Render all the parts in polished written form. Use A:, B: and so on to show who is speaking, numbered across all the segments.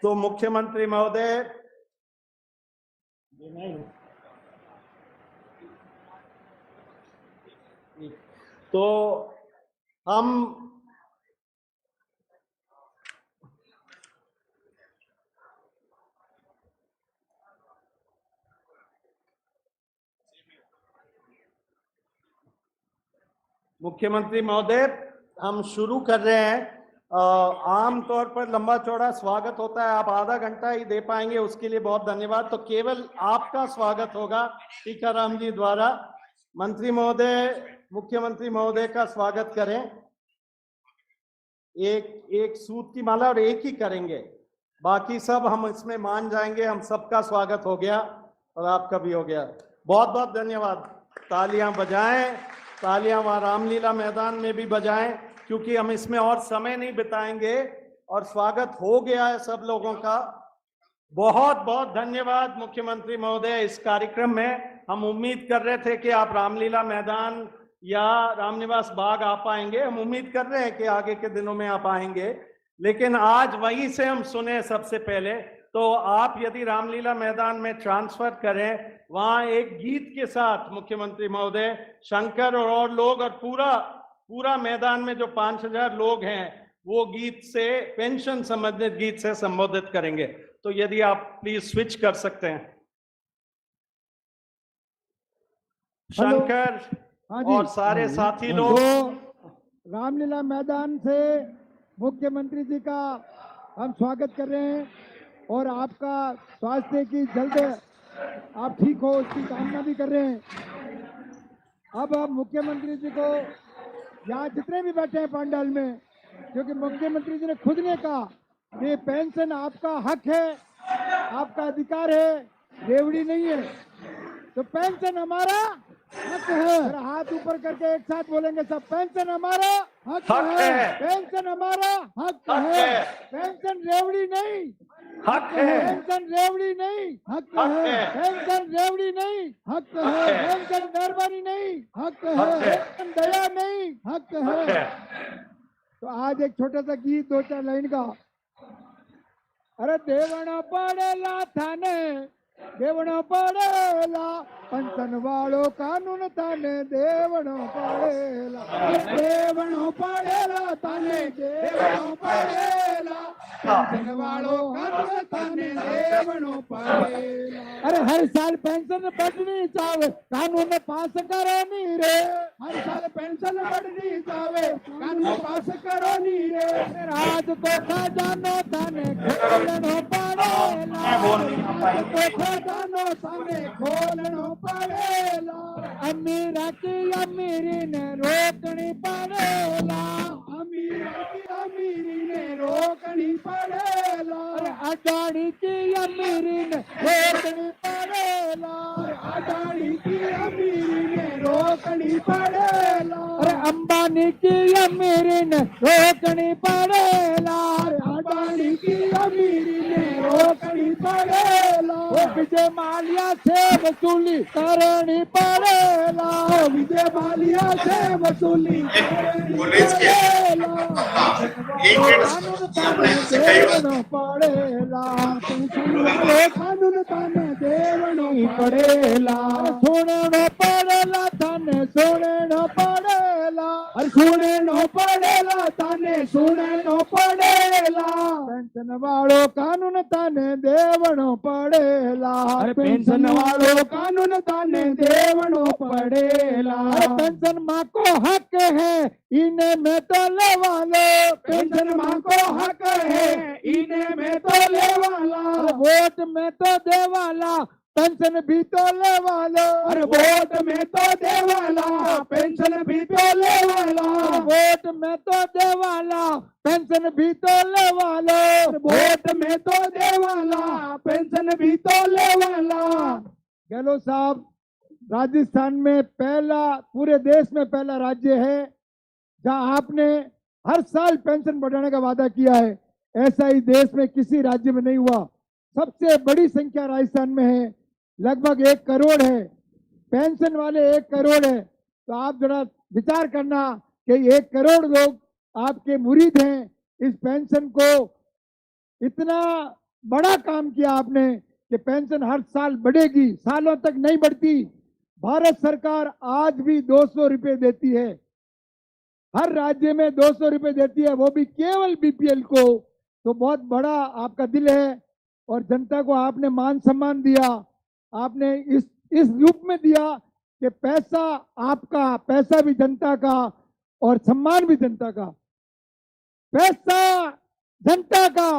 A: तो मुख्यमंत्री महोदय, तो हम मुख्यमंत्री महोदय हम शुरू कर रहे हैं। आम तौर पर लंबा चौड़ा स्वागत होता है, आप आधा घंटा ही दे पाएंगे, उसके लिए बहुत धन्यवाद। तो केवल आपका स्वागत होगा टीकाराम जी द्वारा। मंत्री महोदय, मुख्यमंत्री महोदय का स्वागत करें। एक सूत की माला और एक ही करेंगे, बाकी सब हम इसमें मान जाएंगे। हम सबका स्वागत हो गया और आपका भी हो गया। बहुत बहुत धन्यवाद। तालियां बजाएं, तालियां वहां रामलीला मैदान में भी बजाएं, क्योंकि हम इसमें और समय नहीं बिताएंगे और स्वागत हो गया है सब लोगों का। बहुत बहुत धन्यवाद मुख्यमंत्री महोदय। इस कार्यक्रम में हम उम्मीद कर रहे थे कि आप रामलीला मैदान या रामनिवास बाग आ पाएंगे, हम उम्मीद कर रहे हैं कि आगे के दिनों में आप आएंगे, लेकिन आज वहीं से हम सुने सबसे पहले। तो आप यदि रामलीला मैदान में ट्रांसफर करें, वहां एक गीत के साथ मुख्यमंत्री महोदय शंकर और लोग और पूरा मैदान में जो 5000 लोग हैं वो गीत से, पेंशन संबंधित गीत से संबोधित करेंगे। तो यदि आप प्लीज स्विच कर सकते हैं। शंकर और सारे साथी लोग।
B: रामलीला मैदान से मुख्यमंत्री जी का हम स्वागत कर रहे हैं और आपका स्वास्थ्य की जल्द आप ठीक हो उसकी कामना भी कर रहे हैं। अब मुख्यमंत्री जी को यहाँ जितने भी बैठे हैं पंडाल में, क्योंकि मुख्यमंत्री जी ने खुद ने कहा कि पेंशन आपका हक है, आपका अधिकार है, रेवड़ी नहीं है। तो पेंशन हमारा हक है। हाथ ऊपर करके एक साथ बोलेंगे सब, पेंशन हमारा हक है, पेंशन हमारा हक है, पेंशन रेवड़ी नहीं
A: हक है,
B: पेंशन रेवड़ी नहीं हक है, पेंशन रेवड़ी नहीं हक है, पेंशन मेहरबानी नहीं हक है, पेंशन दया नहीं हक है। तो आज एक छोटा सा गीत 2-4 लाइन का। अरे देवना पड़ेला थाने, देवना पड़ेला पंचन वालों कानून थाने, देवनो पड़ेला, देवनो पड़ेला थाने, देवनो पड़ेला पेंशन वालों कानून थाने, देवनो पड़ेला। अरे हर साल पेंशन बढ़नी चाहे, कानून पास करो नी रे, हर साल पेंशन बढ़नी चाहे, कानून पास करो नी रे। राज को खजानो थाने खोलनो पड़ेला, राज को खजानो थाने खोलनो पड़ेला, अमीरा की अमीरी ने रोकनी पड़ेला, अमीरा की अमीरी ने रोकनी पड़ेला, अडानी की अमीरी ने रोकनी पड़ेला, अडानी की अमीरी ने रोकनी पड़ेला, अरे अंबानी की अमीरी ने रोकनी पड़ेला, अडानी की अमीरी ने रोकनी पड़ेला, विजय माल्या से वसूली करनी पड़ेला, विजय माल्या से वसूली करनी पड़ेला, देवनो पड़ेला, कानून थाने देवनो पड़ेला, सुननो पड़ेला थाने सुननो पड़ेला, सुननो पड़ेला थाने सुननो पड़ेला, पेंशन वालों कानून थाने देवनो पड़ेला, पेंशन वालों कानून थाने देवनो पड़ेला, पेंशन माँ को हक है इन्हें में तो ले वालो, पेंशन माँ को हक है इन्हें में तो ले वाला, वोट में तो दे वाला पेंशन भी तो ले वालो, अरे वोट में तो दे वाला पेंशन भी तो ले वाला, वोट में तो दे वाला पेंशन भी तो ले वालो, वोट में तो दे वाला पेंशन भी तो ले वाला। गहलोत साहब राजस्थान में पहला, पूरे देश में पहला राज्य है जहां आपने हर साल पेंशन बढ़ाने का वादा किया है। ऐसा ही देश में किसी राज्य में नहीं हुआ। सबसे बड़ी संख्या राजस्थान में है, लगभग 1 करोड़ है, पेंशन वाले 1 करोड़ है। तो आप जरा विचार करना कि 1 करोड़ लोग आपके मुरीद हैं। इस पेंशन को इतना बड़ा काम किया आपने कि पेंशन हर साल बढ़ेगी, सालों तक नहीं बढ़ती। भारत सरकार आज भी 200 रुपए देती है, हर राज्य में 200 रुपए देती है, वो भी केवल बीपीएल को। तो बहुत बड़ा आपका दिल है और जनता को आपने मान सम्मान दिया। आपने इस रूप में दिया कि पैसा आपका, पैसा भी जनता का और सम्मान भी जनता का। पैसा जनता का,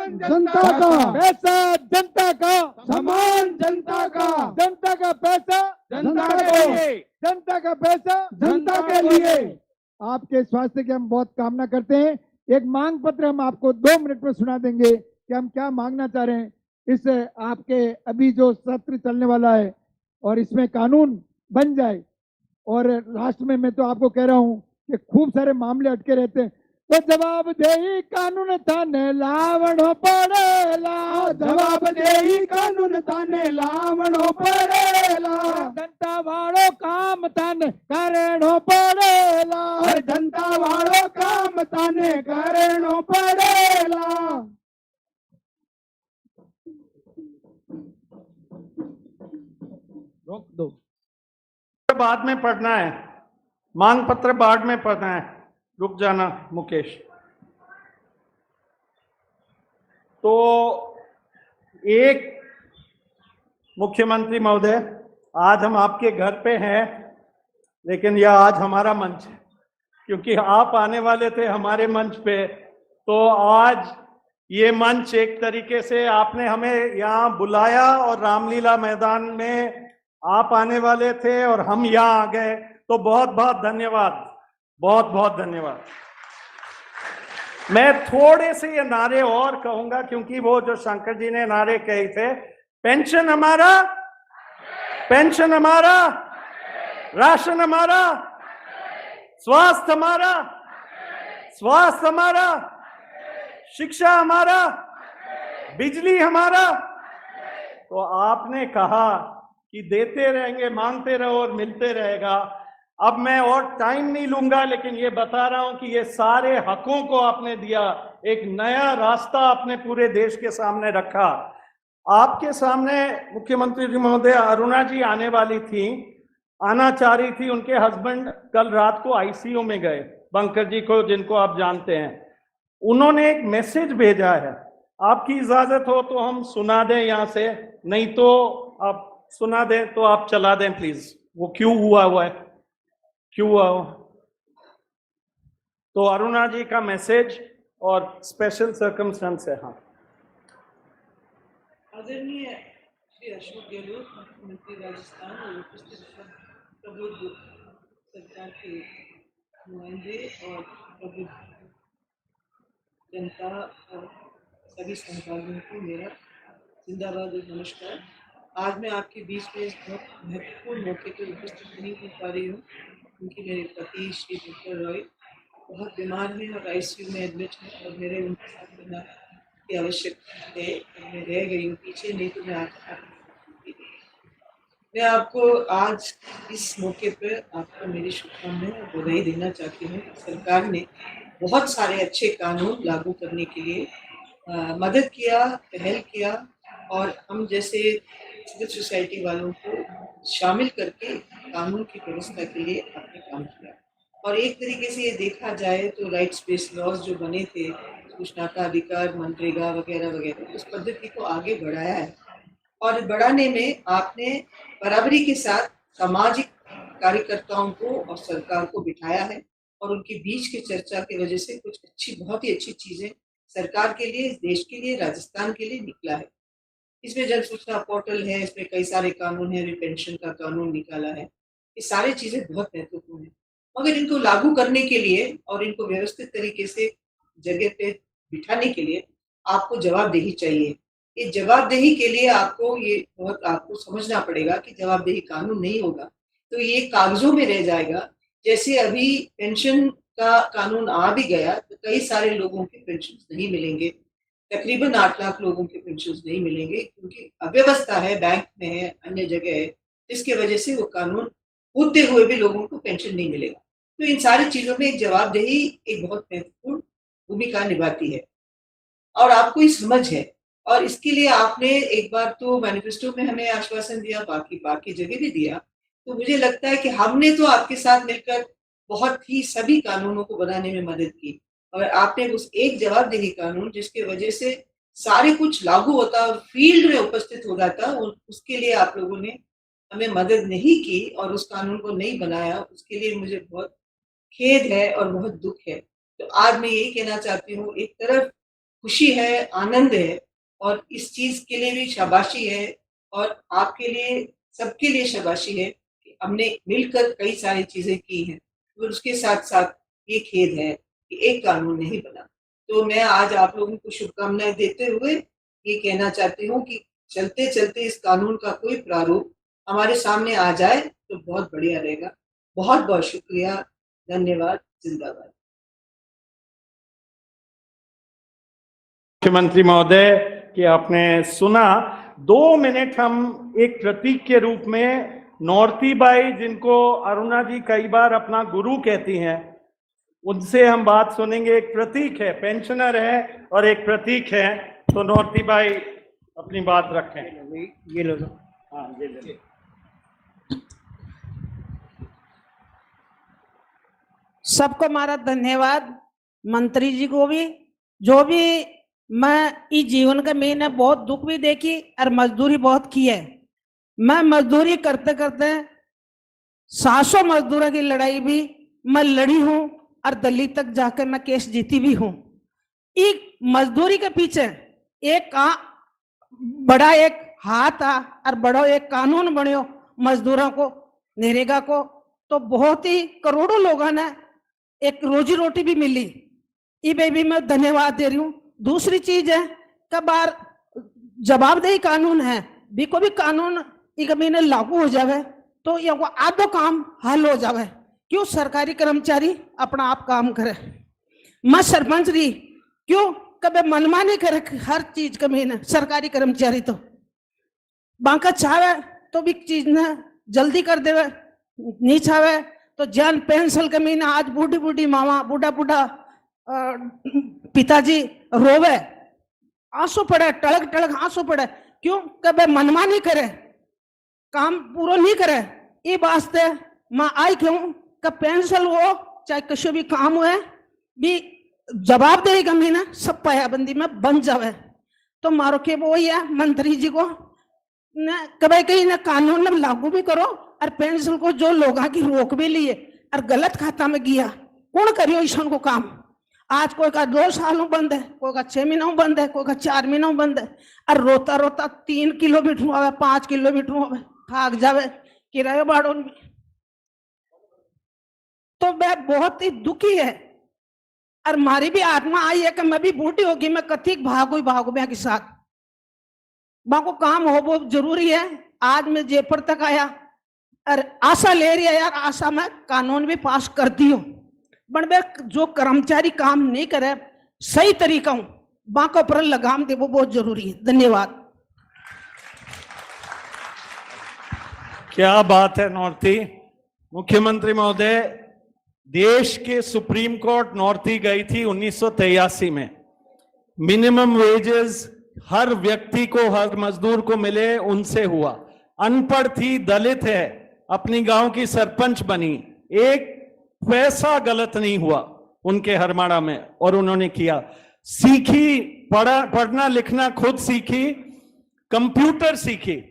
B: जनता का पैसा, जनता का सम्मान, जनता का पैसा, जनता के लिए, जनता का पैसा, जनता के लिए। आपके स्वास्थ्य की हम बहुत कामना करते हैं। एक मांग पत्र हम आपको 2 मिनट में सुना देंगे कि हम क्या मांगना चाह रहे हैं। इस आपके अभी जो सत्र चलने वाला है और इसमें कानून बन जाए। और लास्ट में मैं तो आपको कह रहा हूं कि खूब सारे मामले अटके रहते हैं, तो जवाबदेही कानून थाने लावणो पड़ेला, जवाबदेही कानून थाने लावणो पड़ेला, जनता वाळो काम थाने करणो पड़ेला, जनता वाळो काम थाने करणो पड़ेला।
A: रोक दो, बाद में पढ़ना है, मांग पत्र बाद में पढ़ना है। रुक जाना मुकेश। तो एक मुख्यमंत्री महोदय, आज हम आपके घर पे हैं, लेकिन यह आज हमारा मंच है, क्योंकि आप आने वाले थे हमारे मंच पे। तो आज ये मंच एक तरीके से आपने हमें यहाँ बुलाया और रामलीला मैदान में आप आने वाले थे और हम यहाँ आ गए। तो बहुत बहुत धन्यवाद, बहुत बहुत धन्यवाद। मैं थोड़े से ये नारे और कहूंगा, क्योंकि वो जो शंकर जी ने नारे कहे थे, पेंशन हमारा, पेंशन हमारा, राशन हमारा, स्वास्थ्य हमारा, स्वास्थ्य हमारा, शिक्षा हमारा, बिजली हमारा। तो आपने कहा कि देते रहेंगे, मांगते रहो और मिलते रहेगा। अब मैं और टाइम नहीं लूंगा, लेकिन ये बता रहा हूं कि ये सारे हकों को आपने दिया, एक नया रास्ता आपने पूरे देश के सामने रखा। आपके सामने मुख्यमंत्री जी महोदय अरुणा जी आने वाली थी, आना चाह रही थी। उनके हस्बैंड कल रात को आईसीयू में गए, बंकर जी को, जिनको आप जानते हैं। उन्होंने एक मैसेज भेजा है, आपकी इजाजत हो तो हम सुना दें यहाँ से, नहीं तो आप सुना दें तो आप चला दें प्लीज। वो क्यों हुआ है, क्यों हुआ हो? तो अरुणा जी का मैसेज और स्पेशल सर्कमस्टेंस है। हाँ,
C: आदरणीय श्री अशोक गहलोत, मुख्यमंत्री राजस्थान, और उपस्थित प्रबुद्ध सरकार के नुमाइंदे और प्रबुद्ध जनता और सभी सहभागियों को मेरा जिंदाबाद और नमस्कार। आज मैं आपके बीच में इस बहुत महत्वपूर्ण मौके पर उपस्थित नहीं हो पा रही हूँ, क्योंकि मेरे पति श्री डॉक्टर रॉय बहुत बीमार हैं और आईसीयू में एडमिट हैं और मेरे उनके साथ रहना की आवश्यकता है। मैं रह गई हूँ पीछे, नहीं तो मैं आपको आज इस मौके पर आपको मेरी शुभकामनाएं और बधाई देना चाहती हूँ। सरकार ने बहुत सारे अच्छे कानून लागू करने के लिए मदद किया, पहल किया, और हम जैसे सिविल सोसाइटी वालों को शामिल करके कानून की व्यवस्था के लिए आपने काम किया। और एक तरीके से ये देखा जाए तो राइट्स बेस्ड लॉज जो बने थे, सूचना का अधिकार, मनरेगा वगैरह वगैरह, उस पद्धति को आगे बढ़ाया है। और बढ़ाने में आपने बराबरी के साथ सामाजिक कार्यकर्ताओं को और सरकार को बिठाया है, और उनके बीच की चर्चा की वजह से कुछ अच्छी, बहुत ही अच्छी चीजें सरकार के लिए, इस देश के लिए, राजस्थान के लिए निकला है। इसमें जन सूचना पोर्टल है, इसमें कई सारे कानून है, पेंशन का कानून निकाला है। ये सारी चीजें बहुत महत्वपूर्ण है, मगर इनको लागू करने के लिए और इनको व्यवस्थित तरीके से जगह पे बिठाने के लिए आपको जवाबदेही चाहिए। ये जवाबदेही के लिए आपको ये बहुत आपको समझना पड़ेगा कि जवाबदेही कानून नहीं होगा तो ये कागजों में रह जाएगा। जैसे अभी पेंशन का कानून आ भी गया तो कई सारे लोगों के पेंशन नहीं मिलेंगे, तकरीबन 8 लाख लोगों के पेंशन नहीं मिलेंगे, क्योंकि अव्यवस्था है, बैंक में है, अन्य जगह है, जिसकी वजह से वो कानून होते हुए भी लोगों को पेंशन नहीं मिलेगा। तो इन सारी चीजों में एक जवाबदेही एक बहुत महत्वपूर्ण भूमिका निभाती है और आपको ये समझ है। और इसके लिए आपने एक बार तो मैनिफेस्टो में हमें आश्वासन दिया, बाकी जगह भी दिया। तो मुझे लगता है कि हमने तो आपके साथ मिलकर बहुत ही सभी कानूनों को बनाने में मदद की और आपने उस एक जवाबदेही कानून जिसकी वजह से सारे कुछ लागू होता और फील्ड में उपस्थित हो जाता, उसके लिए आप लोगों ने हमें मदद नहीं की और उस कानून को नहीं बनाया, उसके लिए मुझे बहुत खेद है और बहुत दुख है। तो आज मैं यही कहना चाहती हूँ, एक तरफ खुशी है, आनंद है और इस चीज के लिए भी शाबाशी है और आपके लिए, सबके लिए शाबाशी है कि हमने मिलकर कई सारी चीजें की हैं। और उसके साथ साथ ये खेद है कि एक कानून नहीं बना। तो मैं आज आप लोगों को शुभकामनाएं देते हुए ये कहना चाहती हूँ कि चलते चलते इस कानून का कोई प्रारूप हमारे सामने आ जाए तो बहुत बढ़िया रहेगा। बहुत बहुत शुक्रिया, धन्यवाद, जिंदाबाद।
A: मुख्यमंत्री महोदय कि आपने सुना। 2 मिनट हम एक प्रतीक के रूप में नौरती बाई, जिनको अरुणा जी कई बार अपना गुरु कहती हैं, उनसे हम बात सुनेंगे। एक प्रतीक है, पेंशनर है और एक प्रतीक है। तो नौरती बाई अपनी बात रखें।
B: ये लो।
A: हाँ, ये ले लो।
D: सबको हमारा धन्यवाद, मंत्री जी को भी। जो भी मैं इस जीवन का मैंने बहुत दुख भी देखी और मजदूरी बहुत की है। मैं मजदूरी करते करते 700 मजदूरों की लड़ाई भी मैं लड़ी हूं और दिल्ली तक जाकर मैं केस जीती भी हूं। एक मजदूरी के पीछे एक बड़ा एक हाथ आ और बड़ा एक कानून बनो मजदूरों को, नरेगा को, तो बहुत ही करोड़ों लोगों ने एक रोजी रोटी भी मिली। ये भी मैं धन्यवाद दे रही हूँ। दूसरी चीज है कि बार जवाबदेही कानून है, भी को भी कानून एक महीने लागू हो जावे तो ये आधो काम हल हो जावे। क्यों सरकारी कर्मचारी अपना आप काम करे। मैं सरपंच रही, क्यों कभी मनमानी करे हर चीज का महीने सरकारी कर्मचारी तो बांका चाहे तो भी चीज ने जल्दी कर देवे, नहीं चाहे तो जान पेंशन के महीने आज बूढ़ी बूढ़ी मामा, बूढ़ा बूढ़ा पिताजी रोवे, आंसू पड़े, टड़क टड़क आंसू पड़े। क्यों कभी मनमानी करे, काम पूरा नहीं करे। ये वास्ते मैं आई क्यों का पेंशन हो चाहे किसी भी काम हुए भी जवाबदेही का महीना सब पायाबंदी में बन जावे। तो मारो के वो है मंत्री जी को न कभी कहीं ना कानून में लागू भी करो और पेंशन को जो लोगों की रोक भी लिए और गलत खाता में गया कौन करियो ईशान को काम। आज कोई का 2 सालों बंद है, कोई का 6 महीनों बंद है, कोई का 4 महीनों बंद है और रोता रोता 3 किलोमीटर हुआ, 5 किलोमीटर हुआ, भाग जावे किराया बाड़ों में। तो मैं बहुत ही दुखी है और हमारी भी आत्मा आई है कि मैं भी बूढ़ी होगी, मैं कथी भागू के साथ को काम हो वो जरूरी है। आज मैं जयपुर तक आया और आशा ले रही है यार, आशा में कानून भी पास करती हूँ, बट जो कर्मचारी काम नहीं करे सही तरीका हूं बाको पर लगाम दे वो बहुत जरूरी है। धन्यवाद।
A: क्या बात है नौरती। मुख्यमंत्री महोदय, देश के सुप्रीम कोर्ट नौरती गई थी 1983 में। मिनिमम वेजेस हर व्यक्ति को, हर मजदूर को मिले, उनसे हुआ। अनपढ़ थी, दलित है, अपनी गांव की सरपंच बनी, एक पैसा गलत नहीं हुआ उनके हरमाड़ा में और उन्होंने किया। सीखी, पढ़ना लिखना खुद सीखी, कंप्यूटर सीखी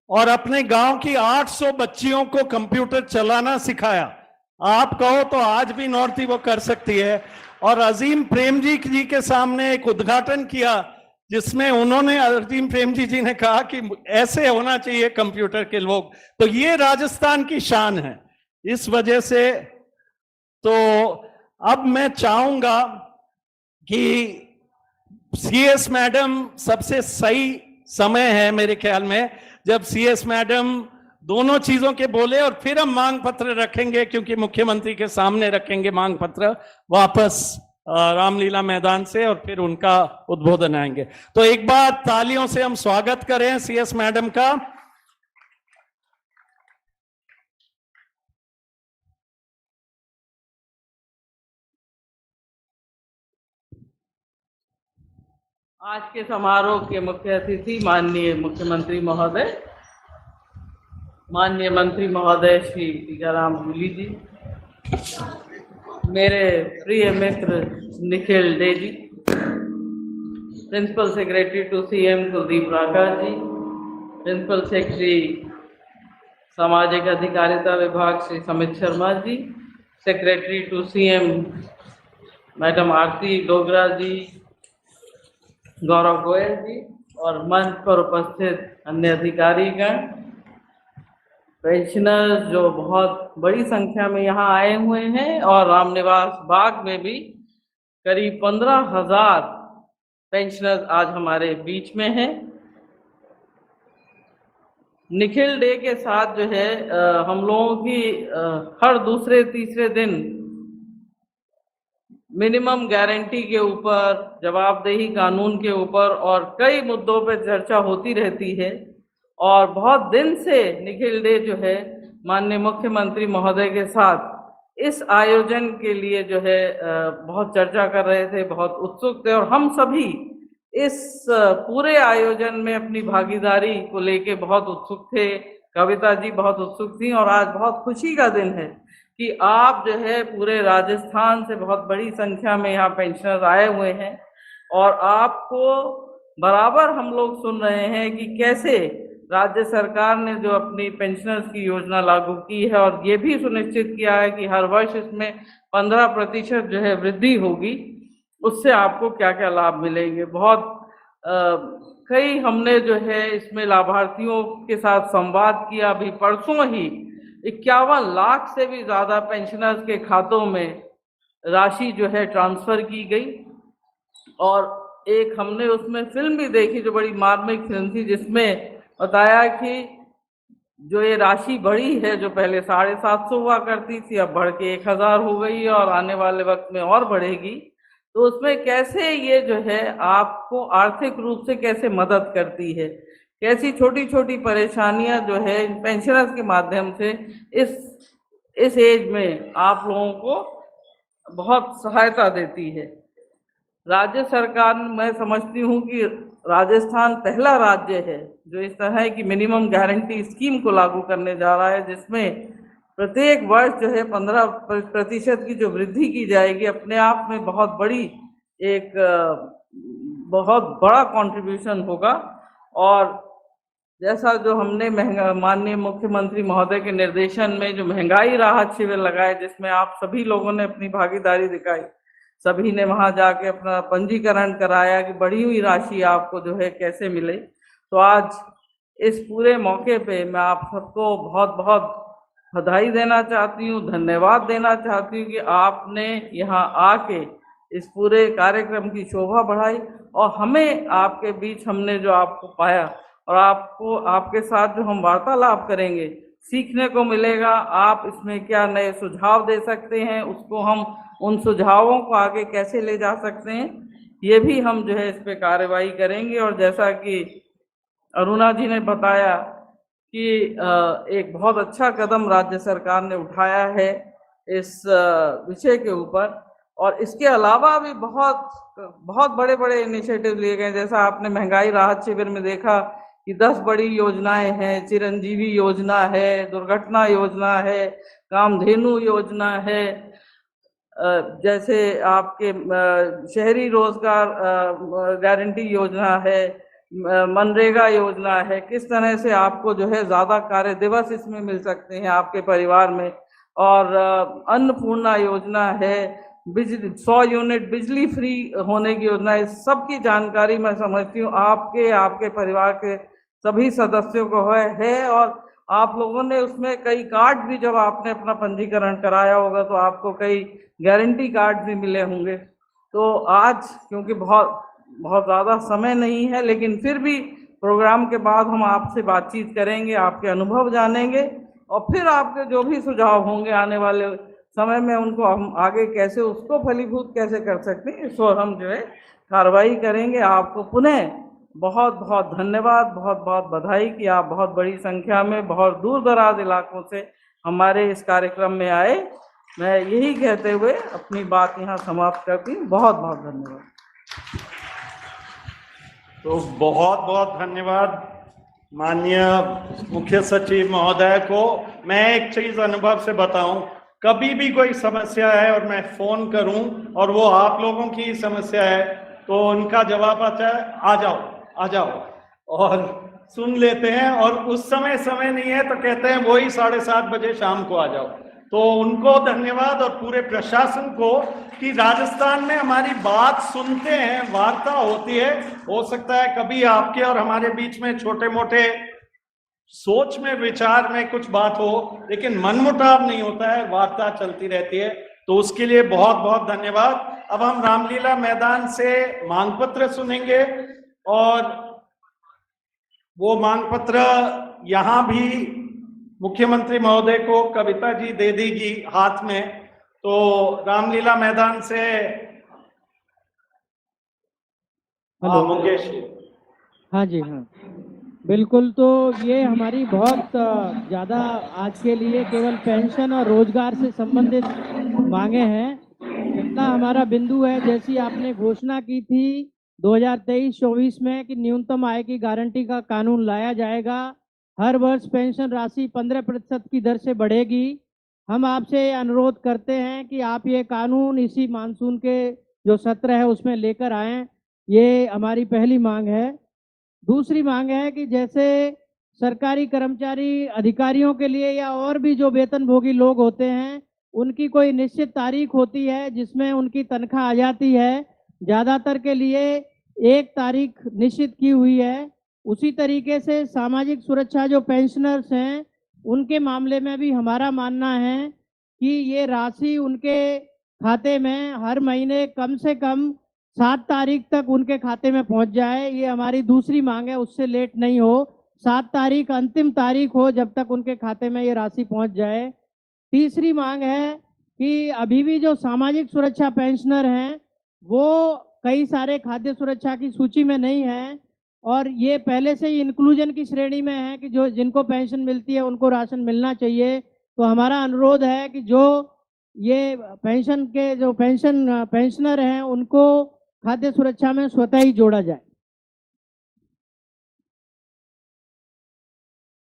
A: और अपने गांव की 800 बच्चियों को कंप्यूटर चलाना सिखाया। आप कहो तो आज भी नौरती वो कर सकती है। और अजीम प्रेम जी के सामने एक उद्घाटन किया जिसमें उन्होंने, अजीम प्रेम जी ने कहा कि ऐसे होना चाहिए कंप्यूटर के लोग। तो ये राजस्थान की शान है। इस वजह से तो अब मैं चाहूंगा कि सीएस मैडम, सबसे सही समय है मेरे ख्याल में जब सीएस मैडम दोनों चीजों के बोले और फिर हम मांग पत्र रखेंगे, क्योंकि मुख्यमंत्री के सामने रखेंगे मांग पत्र वापस रामलीला मैदान से और फिर उनका उद्बोधन आएंगे। तो एक बार तालियों से हम स्वागत करें सीएस मैडम का।
E: आज के समारोह के मुख्य अतिथि माननीय मुख्यमंत्री महोदय, माननीय मंत्री महोदय श्री टीकाराम जूली जी, मेरे प्रिय मित्र Nikhil Dey ji, principal secretary to CM Kuldeep Rathore ji, principal secretary सामाजिक अधिकारिता विभाग Shri Samit Sharma ji, secretary to CM madam Aarti Dogra ji, Gaurav Goyal ji और मंच पर उपस्थित अन्य अधिकारीगण, पेंशनर्स जो बहुत बड़ी संख्या में यहाँ आए हुए हैं, और रामनिवास बाग में भी करीब 15,000 पेंशनर्स आज हमारे बीच में हैं। निखिल डे के साथ जो है हम लोगों की हर दूसरे तीसरे दिन मिनिमम गारंटी के ऊपर, जवाबदेही कानून के ऊपर और कई मुद्दों पर चर्चा होती रहती है, और बहुत दिन से निखिल डे जो है माननीय मुख्यमंत्री महोदय के साथ इस आयोजन के लिए जो है बहुत चर्चा कर रहे थे, बहुत उत्सुक थे, और हम सभी इस पूरे आयोजन में अपनी भागीदारी को लेके बहुत उत्सुक थे। कविता जी बहुत उत्सुक थी, और आज बहुत खुशी का दिन है कि आप जो है पूरे राजस्थान से बहुत बड़ी संख्या में यहाँ पेंशनर्स आए हुए हैं, और आपको बराबर हम लोग सुन रहे हैं कि कैसे राज्य सरकार ने जो अपनी पेंशनर्स की योजना लागू की है, और ये भी सुनिश्चित किया है कि हर वर्ष इसमें 15% जो है वृद्धि होगी, उससे आपको क्या क्या लाभ मिलेंगे। बहुत कई हमने जो है इसमें लाभार्थियों के साथ संवाद किया। अभी परसों ही 51 लाख से भी ज़्यादा पेंशनर्स के खातों में राशि जो है ट्रांसफ़र की गई, और एक हमने उसमें फिल्म भी देखी जो बड़ी मार्मिक फिल्म थी, जिसमें बताया कि जो ये राशि बढ़ी है, जो पहले 750 हुआ करती थी, अब बढ़ के 1000 हो गई है और आने वाले वक्त में और बढ़ेगी। तो उसमें कैसे ये जो है आपको आर्थिक रूप से कैसे मदद करती है, कैसी छोटी छोटी परेशानियां जो है इन पेंशनर्स के माध्यम से इस एज में आप लोगों को बहुत सहायता देती है। राज्य सरकार, मैं समझती हूँ कि राजस्थान पहला राज्य है जो इस तरह की मिनिमम गारंटी स्कीम को लागू करने जा रहा है, जिसमें प्रत्येक वर्ष जो है 15% की जो वृद्धि की जाएगी, अपने आप में बहुत बड़ी एक बहुत बड़ा कंट्रीब्यूशन होगा। और जैसा जो हमने माननीय मुख्यमंत्री महोदय के निर्देशन में जो महंगाई राहत शिविर लगाए, जिसमें आप सभी लोगों ने अपनी भागीदारी दिखाई, सभी ने वहां जाके अपना पंजीकरण कराया कि बढ़ी हुई राशि आपको जो है कैसे मिले। तो आज इस पूरे मौके पे मैं आप सबको बहुत बहुत बधाई देना चाहती हूँ, धन्यवाद देना चाहती हूँ कि आपने यहाँ आके इस पूरे कार्यक्रम की शोभा बढ़ाई, और हमें आपके बीच हमने जो आपको पाया, और आपको आपके साथ जो हम वार्तालाप करेंगे सीखने को मिलेगा। आप इसमें क्या नए सुझाव दे सकते हैं, उसको हम उन सुझावों को आगे कैसे ले जा सकते हैं, ये भी हम जो है इस पे कार्यवाही करेंगे। और जैसा कि अरुणा जी ने बताया कि एक बहुत अच्छा कदम राज्य सरकार ने उठाया है इस विषय के ऊपर, और इसके अलावा भी बहुत बड़े बड़े इनिशिएटिव लिए गए। जैसा आपने महंगाई राहत शिविर में देखा कि 10 बड़ी योजनाएं हैं, चिरंजीवी योजना है, दुर्घटना योजना है, कामधेनु योजना है, जैसे आपके शहरी रोजगार गारंटी योजना है, मनरेगा योजना है। किस तरह से आपको जो है ज़्यादा कार्य दिवस इसमें मिल सकते हैं आपके परिवार में, और अन्नपूर्णा योजना है, बिजली 100 यूनिट बिजली फ्री होने की योजना है। सबकी जानकारी मैं समझती हूँ आपके परिवार के सभी सदस्यों को है, और आप लोगों ने उसमें कई कार्ड भी, जब आपने अपना पंजीकरण कराया होगा तो आपको कई गारंटी कार्ड भी मिले होंगे। तो आज क्योंकि बहुत ज़्यादा समय नहीं है, लेकिन फिर भी प्रोग्राम के बाद हम आपसे बातचीत करेंगे, आपके अनुभव जानेंगे, और फिर आपके जो भी सुझाव होंगे आने वाले समय में उनको हम आगे कैसे उसको फलीभूत कैसे कर सकते हैं, इस ओर हम जो है कार्रवाई करेंगे। आपको पुनः बहुत बहुत धन्यवाद, बहुत बहुत बधाई कि आप बहुत बड़ी संख्या में बहुत दूर दराज इलाकों से हमारे इस कार्यक्रम में आए। मैं यही कहते हुए अपनी बात यहाँ समाप्त करती हूँ। बहुत बहुत धन्यवाद।
A: तो बहुत बहुत धन्यवाद माननीय मुख्य सचिव महोदय को। मैं एक चीज अनुभव से बताऊं, कभी भी कोई समस्या है और मैं फोन करूं और वो आप लोगों की ही समस्या है तो उनका जवाब आता है आ जाओ और सुन लेते हैं, और उस समय नहीं है तो कहते हैं वही 7:30 बजे शाम को आ जाओ। तो उनको धन्यवाद और पूरे प्रशासन को कि राजस्थान में हमारी बात सुनते हैं, वार्ता होती है। हो सकता है कभी आपके और हमारे बीच में छोटे मोटे सोच में विचार में कुछ बात हो, लेकिन मनमुटाव नहीं होता है, वार्ता चलती रहती है। तो उसके लिए बहुत बहुत धन्यवाद। अब हम रामलीला मैदान से मांग पत्र सुनेंगे और वो मांग पत्र यहाँ भी मुख्यमंत्री महोदय को कविता जी दे देगी हाथ में। तो रामलीला मैदान से मुकेश जी।
F: हाँ जी, हाँ बिल्कुल। तो ये हमारी बहुत ज़्यादा आज के लिए केवल पेंशन और रोजगार से संबंधित मांगे हैं। पहला हमारा बिंदु है, जैसी आपने घोषणा की थी 2023-24 में कि न्यूनतम आय की गारंटी का कानून लाया जाएगा, हर वर्ष पेंशन राशि 15% की दर से बढ़ेगी। हम आपसे अनुरोध करते हैं कि आप ये कानून इसी मानसून के जो सत्र है उसमें लेकर आएं। ये हमारी पहली मांग है। दूसरी मांग है कि जैसे सरकारी कर्मचारी अधिकारियों के लिए या और भी जो वेतनभोगी लोग होते हैं, उनकी कोई निश्चित तारीख होती है जिसमें उनकी तनख्वाह आ जाती है। ज़्यादातर के लिए एक तारीख निश्चित की हुई है। उसी तरीके से सामाजिक सुरक्षा जो पेंशनर्स हैं, उनके मामले में भी हमारा मानना है कि ये राशि उनके खाते में हर महीने कम से कम 7 तारीख तक उनके खाते में पहुंच जाए। ये हमारी दूसरी मांग है, उससे लेट नहीं हो। 7 तारीख अंतिम तारीख हो जब तक उनके खाते में ये राशि पहुंच जाए। तीसरी मांग है कि अभी भी जो सामाजिक सुरक्षा पेंशनर हैं वो कई सारे खाद्य सुरक्षा की सूची में नहीं है और ये पहले से ही इंक्लूजन की श्रेणी में है कि जो जिनको पेंशन मिलती है उनको राशन मिलना चाहिए। तो हमारा अनुरोध है कि जो ये पेंशन के जो पेंशनर हैं उनको खाद्य सुरक्षा में स्वतः ही जोड़ा जाए।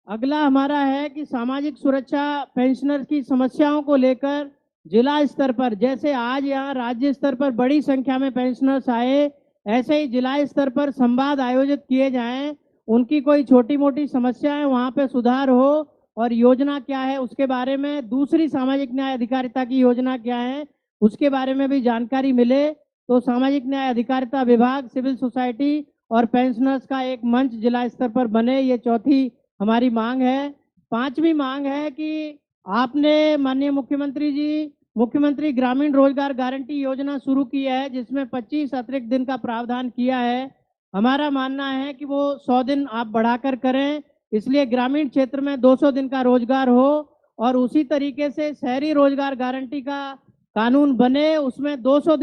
F: अगला हमारा है कि सामाजिक सुरक्षा पेंशनर की समस्याओं को लेकर जिला स्तर पर, जैसे आज यहाँ राज्य स्तर पर बड़ी संख्या में पेंशनर्स आए, ऐसे ही जिला स्तर पर संवाद आयोजित किए जाएं। उनकी कोई छोटी मोटी समस्या है वहाँ पे सुधार हो और योजना क्या है उसके बारे में, दूसरी सामाजिक न्याय अधिकारिता की योजना क्या है उसके बारे में भी जानकारी मिले। तो सामाजिक न्याय अधिकारिता विभाग, सिविल सोसाइटी और पेंशनर्स का एक मंच जिला स्तर पर बने, ये चौथी हमारी मांग है। पांचवी मांग है कि आपने माननीय मुख्यमंत्री जी मुख्यमंत्री ग्रामीण रोजगार गारंटी योजना शुरू की है जिसमें 25 अतिरिक्त दिन का प्रावधान किया है। हमारा मानना है कि वो 100 दिन आप बढ़ाकर करें, इसलिए ग्रामीण क्षेत्र में 200 दिन का रोजगार हो और उसी तरीके से शहरी रोजगार गारंटी का कानून बने, उसमें 200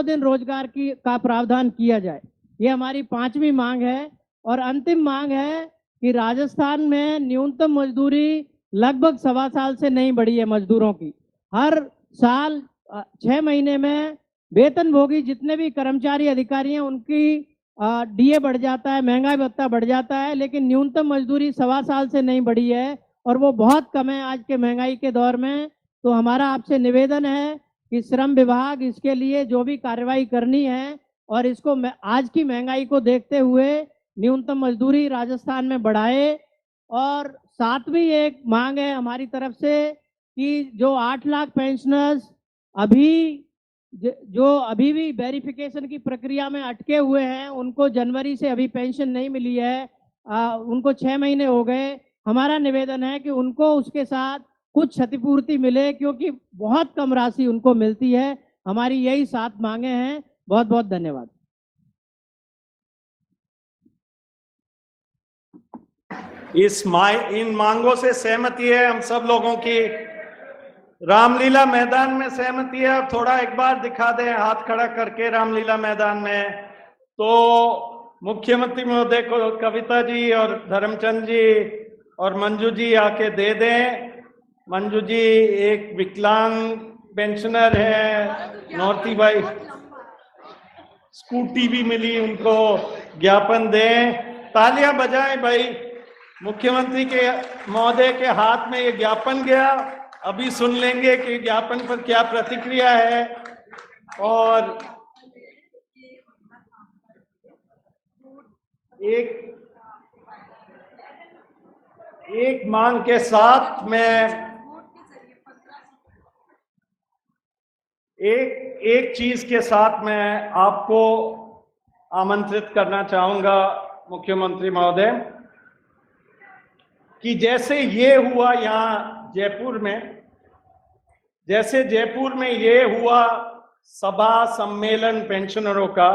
F: दिन रोजगार का प्रावधान किया जाए। ये हमारी पांचवी मांग है। और अंतिम मांग है कि राजस्थान में न्यूनतम मजदूरी लगभग 1.25 साल से नहीं बढ़ी है मजदूरों की। हर साल 6 महीने में वेतनभोगी जितने भी कर्मचारी अधिकारी हैं उनकी डीए बढ़ जाता है, महंगाई भत्ता बढ़ जाता है, लेकिन न्यूनतम मजदूरी 1.25 साल से नहीं बढ़ी है और वो बहुत कम है आज के महंगाई के दौर में। तो हमारा आपसे निवेदन है कि श्रम विभाग इसके लिए जो भी कार्रवाई करनी है और इसको आज की महंगाई को देखते हुए न्यूनतम मजदूरी राजस्थान में बढ़ाए। और सातवीं एक मांग है हमारी तरफ से कि जो 8 लाख पेंशनर्स अभी भी वेरिफिकेशन की प्रक्रिया में अटके हुए हैं, उनको जनवरी से अभी पेंशन नहीं मिली है, उनको 6 महीने हो गए। हमारा निवेदन है कि उनको उसके साथ कुछ क्षतिपूर्ति मिले क्योंकि बहुत कम राशि उनको मिलती है। हमारी यही 7 मांगे हैं। बहुत बहुत धन्यवाद।
A: इन मांगों से सहमति है हम सब लोगों की। रामलीला मैदान में सहमति है। अब थोड़ा एक बार दिखा दें हाथ खड़ा करके रामलीला मैदान में। तो मुख्यमंत्री महोदय को कविता जी और धर्मचंद जी और मंजू जी आके दे दें। मंजू जी एक विकलांग पेंशनर है, नौरती भाई स्कूटी भी मिली उनको, ज्ञापन दें। तालियां बजाएं भाई। मुख्यमंत्री के महोदय के हाथ में ये ज्ञापन गया, अभी सुन लेंगे कि ज्ञापन पर क्या प्रतिक्रिया है। और एक मांग के साथ मैं एक चीज के साथ मैं आपको आमंत्रित करना चाहूंगा मुख्यमंत्री महोदय, कि जैसे ये हुआ यहाँ जयपुर में, जैसे जयपुर में ये हुआ सभा सम्मेलन पेंशनरों का,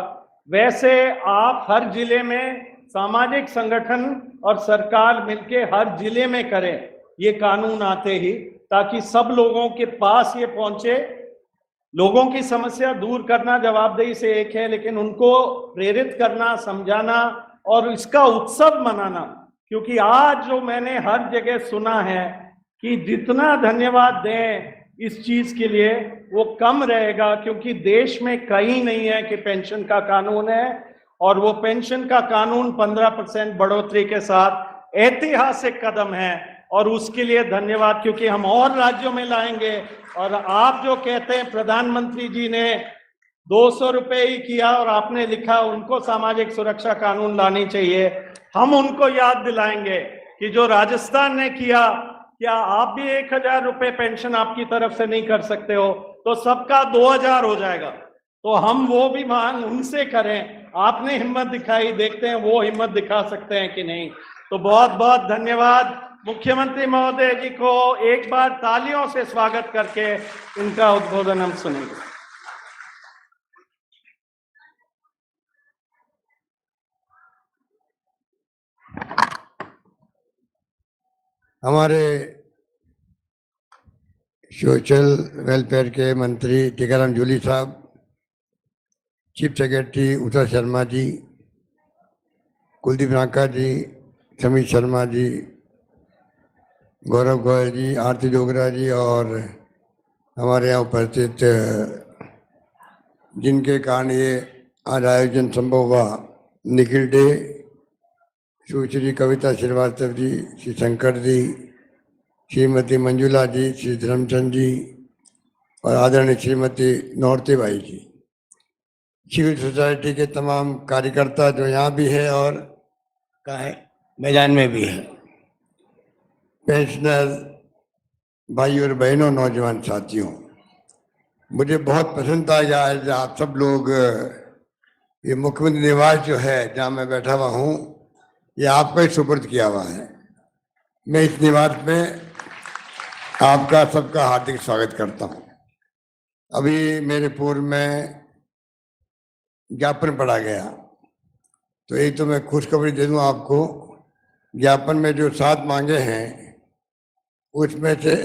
A: वैसे आप हर जिले में सामाजिक संगठन और सरकार मिलके हर जिले में करें ये कानून आते ही, ताकि सब लोगों के पास ये पहुंचे। लोगों की समस्या दूर करना जवाबदेही से एक है, लेकिन उनको प्रेरित करना, समझाना और इसका उत्सव मनाना। क्योंकि आज जो मैंने हर जगह सुना है कि जितना धन्यवाद दें इस चीज के लिए वो कम रहेगा, क्योंकि देश में कहीं नहीं है कि पेंशन का कानून है, और वो पेंशन का कानून 15% बढ़ोतरी के साथ ऐतिहासिक कदम है। और उसके लिए धन्यवाद, क्योंकि हम और राज्यों में लाएंगे। और आप जो कहते हैं प्रधानमंत्री जी ने 200 रुपए ही किया और आपने लिखा उनको सामाजिक सुरक्षा कानून लानी चाहिए, हम उनको याद दिलाएंगे कि जो राजस्थान ने किया, क्या आप भी 1000 रुपए पेंशन आपकी तरफ से नहीं कर सकते हो, तो सबका 2000 हो जाएगा। तो हम वो भी मांग उनसे करें। आपने हिम्मत दिखाई, देखते हैं वो हिम्मत दिखा सकते हैं कि नहीं। तो बहुत बहुत धन्यवाद। मुख्यमंत्री महोदय जी को एक बार तालियों से स्वागत करके इनका उद्बोधन हम सुनेंगे।
G: हमारे सोशल वेलफेयर के मंत्री टीकाराम जूली साहब, चीफ सेक्रेटरी उत्तर शर्मा जी, कुलदीप नाका जी, समीर शर्मा जी, गौरव गोयल जी, आरती डोगरा जी और हमारे यहाँ उपस्थित जिनके कारण ये आज आयोजन संभव हुआ, निखिल डे, सुश्री कविता श्रीवास्तव जी, श्री शंकर जी, श्रीमती मंजुला जी, श्री धर्मचंद जी और आदरणीय श्रीमती नौरती बाई जी, सिविल सोसाइटी के तमाम कार्यकर्ता जो यहाँ भी है और कहाँ है, मैदान में भी है, पेंशनर भाई और बहनों, नौजवान साथियों, मुझे बहुत पसंद आया आज आप सब लोग, ये मुख्यमंत्री निवास जो है जहाँ मैं बैठा हुआ हूँ, ये आपका ही सुपुर्द किया हुआ है। मैं इस निवास में आपका सबका हार्दिक स्वागत करता हूँ। अभी मेरे पूर्व में ज्ञापन पढ़ा गया, तो यही तो मैं खुशखबरी दे दूँ आपको। ज्ञापन में जो 7 मांगे हैं उसमें से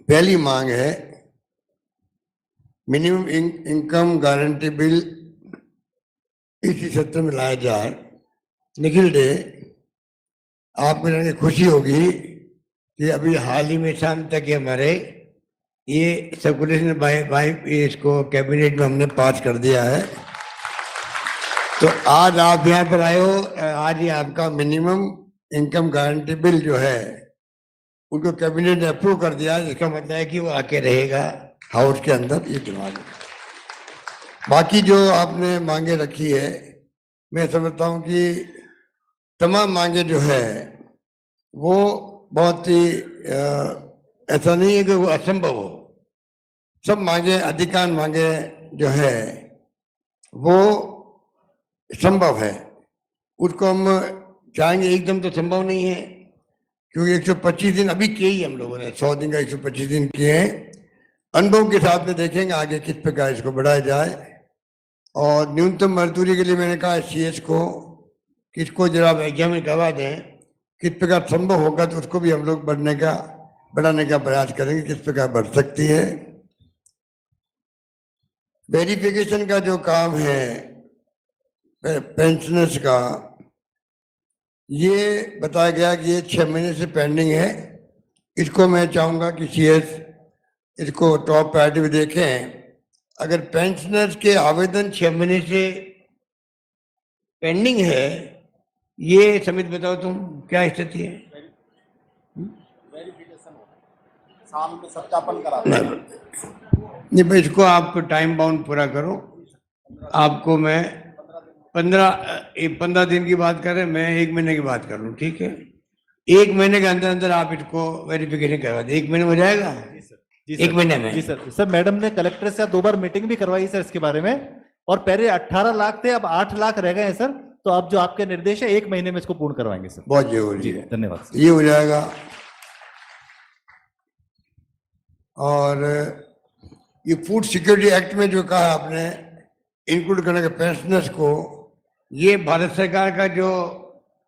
G: पहली मांग है मिनिमम इनकम गारंटी बिल इसी सत्र में लाया जाए। निखिल डे, आप में जान के खुशी होगी कि अभी हाल ही में शाम तक ये हमारे ये सर्कुलेशन बाई इसको कैबिनेट में हमने पास कर दिया है। तो आज आप यहाँ पर आए हो, आज ये आपका मिनिमम इनकम गारंटी बिल जो है उनको कैबिनेट ने अप्रूव कर दिया, जिसका मतलब है कि वो आके रहेगा हाउस के अंदर। ये दिमाग बाकी जो आपने मांगे रखी है, मैं समझता हूँ कि तमाम मांगे जो है वो बहुत ही ऐसा नहीं है कि वो असंभव हो। सब मांगे, अधिकांश मांगे जो है वो संभव है। उसको हम चाहेंगे, एकदम तो संभव नहीं है, क्योंकि 125 दिन अभी किए ही हम लोगों ने, 100 दिन का 125 दिन किए हैं। अनुभव के साथ में देखेंगे आगे किस प्रकार इसको बढ़ाया जाए। और न्यूनतम मजदूरी के लिए मैंने कहा CS को कि इसको जरा एग्जाम में करवा दें, किस प्रकार संभव होगा तो उसको भी हम लोग बढ़ाने का प्रयास करेंगे, किस प्रकार बढ़ सकती है। वेरिफिकेशन का जो काम है पेंशनर्स का, ये बताया गया कि ये 6 महीने से पेंडिंग है। इसको मैं चाहूँगा कि CS इसको टॉप प्रायोरिटी में देखें अगर पेंशनर्स के आवेदन 6 महीने से पेंडिंग है, ये समित बताओ तुम क्या स्थिति है?
A: साल में सत्यापन करा
G: नहीं भाई, इसको आप टाइम बाउंड पूरा करो। आपको मैं 15 दिन की बात कर रहे हैं, मैं 1 महीने की बात कर लूँ, ठीक है? 1 महीने के अंदर अंदर आप इसको वेरिफिकेशन करवा दें। 1 महीने में हो जाएगा?
H: जी सर,
G: 1 महीने में?
H: जी सर। सर मैडम ने कलेक्टर से 2 बार मीटिंग भी करवाई सर इसके बारे में, और पहले 18 लाख थे, अब 8 लाख रह गए हैं सर। तो अब जो आपके निर्देश है 1 महीने में इसको पूर्ण करवाएंगे सर।
G: बहुत जरूरी
H: जी
G: है,
H: धन्यवाद सर।
G: ये हो जाएगा। और ये फूड सिक्योरिटी एक्ट में जो कहा आपने इंक्लूड करने के पेंशनर्स को, ये भारत सरकार का जो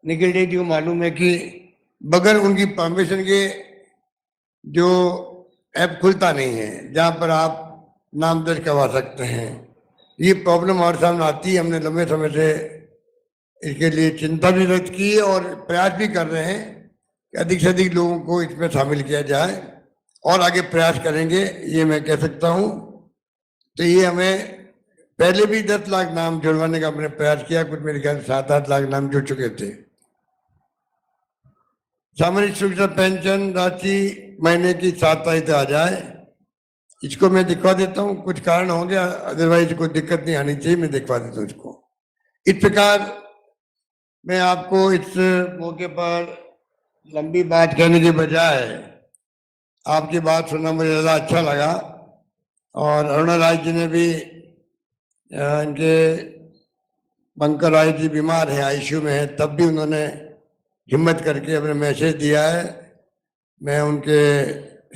G: निकल डे को मालूम है कि बगैर उनकी परमिशन के जो ऐप खुलता नहीं है जहां पर आप नाम दर्ज करवा सकते हैं। ये प्रॉब्लम हमारे सामने आती है। हमने लंबे समय से इसके लिए चिंता भी व्यक्त की है और प्रयास भी कर रहे हैं कि अधिक से अधिक लोगों को इसमें शामिल किया जाए, और आगे प्रयास करेंगे, ये मैं कह सकता हूँ। तो ये हमें पहले भी 10 लाख नाम जुड़वाने का हमने प्रयास किया, कुछ मेरे ख्याल 7-8 लाख नाम जुड़ चुके थे। सामाजिक सुरक्षा पेंशन राशि महीने की 7 तारीख आ जाए, इसको मैं दिखवा देता हूँ। कुछ कारण हो गया, अदरवाइज कोई दिक्कत नहीं आनी चाहिए, मैं दिखवा देता हूँ इसको। इस प्रकार मैं आपको इस मौके पर लंबी बात कहने के बजाय आपकी बात सुनना मुझे ज़्यादा अच्छा लगा। और अरुणा राय जी ने भी इनके बंकर राय जी बीमार है, आईसीयू में है, तब भी उन्होंने हिम्मत करके अपने मैसेज दिया है। मैं उनके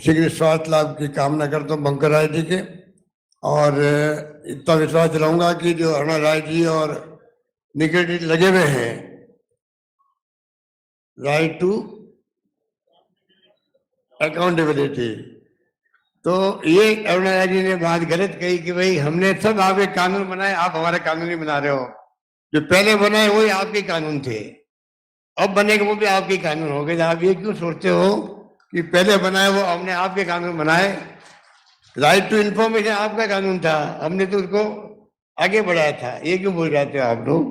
G: शीघ्र स्वास्थ्य लाभ की कामना करता हूँ बंकर राय जी के, और इतना विश्वास दिलाऊंगा कि जो अरुणा राय जी और निकट लगे हुए हैं राइट टू अकाउंटेबिलिटी, तो ये अरुणा राय जी ने बात गलत कही कि भाई हमने सब आपके कानून बनाए, आप हमारे कानून नहीं बना रहे हो। जो पहले बनाए वही आपके कानून थे, अब बनेगा वो भी आपके कानून हो गए। आप ये क्यों सोचते हो कि पहले बनाए वो हमने आपके कानून बनाए? राइट टू इन्फॉर्मेशन आपका कानून था, हमने तो उसको आगे बढ़ाया था। ये क्यों बोल जाते हो आप लोग?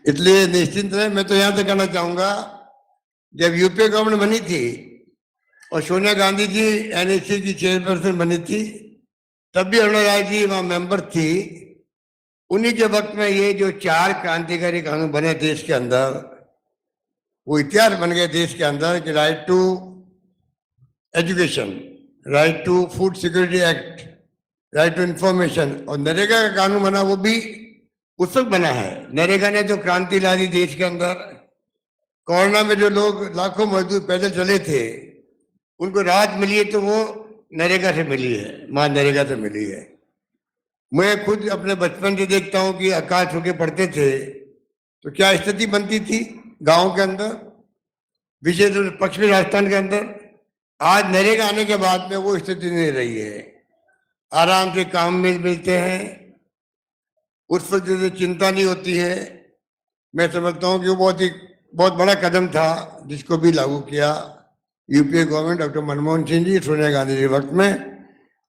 G: इसलिए निश्चिंत रहे। मैं तो यहाँ तक कहना चाहूंगा, जब यूपीए गवर्नमेंट बनी थी और सोनिया गांधी जी एनएससी की चेयरपर्सन बनी थी, तब भी अरुणा राय जी वहाँ मेंबर थी। उन्हीं के वक्त में ये जो 4 क्रांतिकारी कानून बने देश के अंदर, वो इतिहास बन गए देश के अंदर कि right to education, right to food security act, right to information. और नरेगा का कानून बना, वो भी उस वक्त बना है। नरेगा ने जो क्रांति ला दी देश के अंदर, कोरोना में जो लोग लाखों मजदूर पैदल चले थे उनको राहत मिली है, तो वो नरेगा से मिली है, मां नरेगा से मिली है। मैं खुद अपने बचपन से देखता हूँ कि आकाश होके पढ़ते थे तो क्या स्थिति बनती थी गांव के अंदर, विशेष रूप से पश्चिमी राजस्थान के अंदर। आज नरेगा आने के बाद में वो स्थिति नहीं रही है। आराम से काम मिलते हैं, उस पर जो चिंता नहीं होती है। मैं समझता हूँ कि वो बहुत बड़ा कदम था जिसको भी लागू किया UPA government doctor Manmohan Singh ji, Sonia Gandhi ji वक्त में।